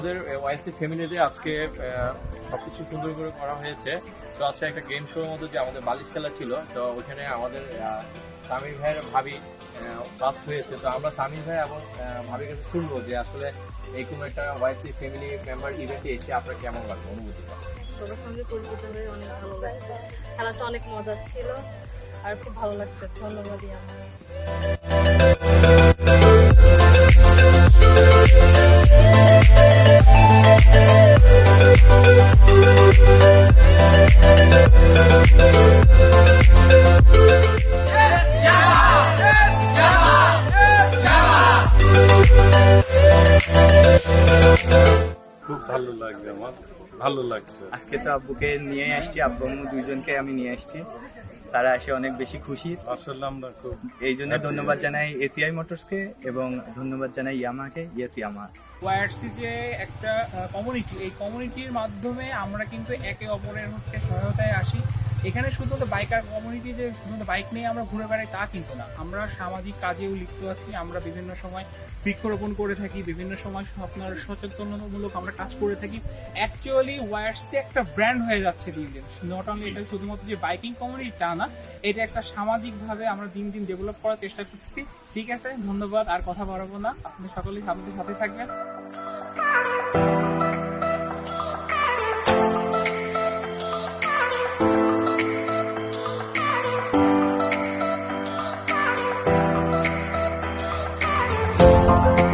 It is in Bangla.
আমাদের ওয়াইসি ফ্যামিলিতে আজকে সবকিছু সুন্দর করে করা হয়েছে। তো আজকে একটা গেম শোর মধ্যে যে আমাদের বালিশ খেলা ছিল, তো ওখানে আমাদের সামির ভাইয়ের ভাবি ফার্স্ট হয়েছে। তো আমরা সামির ভাই এবং ভাবির কাছে শুনবো যে আসলে এরকম একটা ওয়াইসি ফ্যামিলি মেম্বার ইভেন্টে এসে আপনার কেমন লাগবে, অনুভূতিটা? সবার সঙ্গে পরিচিত হয়ে অনেক ভালো লাগছে। খেলাটা অনেক মজার ছিল আর খুব ভালো লাগছে। ধন্যবাদ ইয়ামা। খুব ভালো লাগছে, আমার ভালো লাগছে। আজকে তো আব্বুকে নিয়ে আসছি, আব্বু আম্মু দুইজনকে আমি নিয়ে আসছি। তারা এসে অনেক বেশি খুশি। আসলে আমরা খুব এই জন্য ধন্যবাদ জানাই এসিআই মোটরসকে এবং ধন্যবাদ জানাই ইয়ামাকে। ইয়েস ইয়ামা। ওয়াইআরসি যে একটা কমিউনিটি, এই কমিউনিটির মাধ্যমে আমরা কিন্তু একে অপরের সহায়তায় আসি। এখানে শুধুমাত্র বাইকার কমিউনিটি যে শুধুমাত্র বাইক নিয়ে আমরা ঘুরে বেড়াই তা কিন্তু না, আমরা সামাজিক কাজেও লিপ্ত আছি। আমরা বিভিন্ন সময় বৃক্ষরোপণ করে থাকি, বিভিন্ন সময় আপনার সচেতনতামূলক আমরা কাজ করে থাকি। অ্যাকচুয়ালি ওয়াইআরসি একটা ব্র্যান্ড হয়ে যাচ্ছে দিন দিন। নট অনলি এটা শুধুমাত্র যে বাইকিং কমিউনিটি তা না, এটা একটা সামাজিকভাবে আমরা দিন দিন ডেভেলপ করার চেষ্টা করতেছি। ঠিক আছে, ধন্যবাদ, আর কথা বাড়াবো না। আপনি সকলেই আমাদের সাথে থাকবেন। Thank you.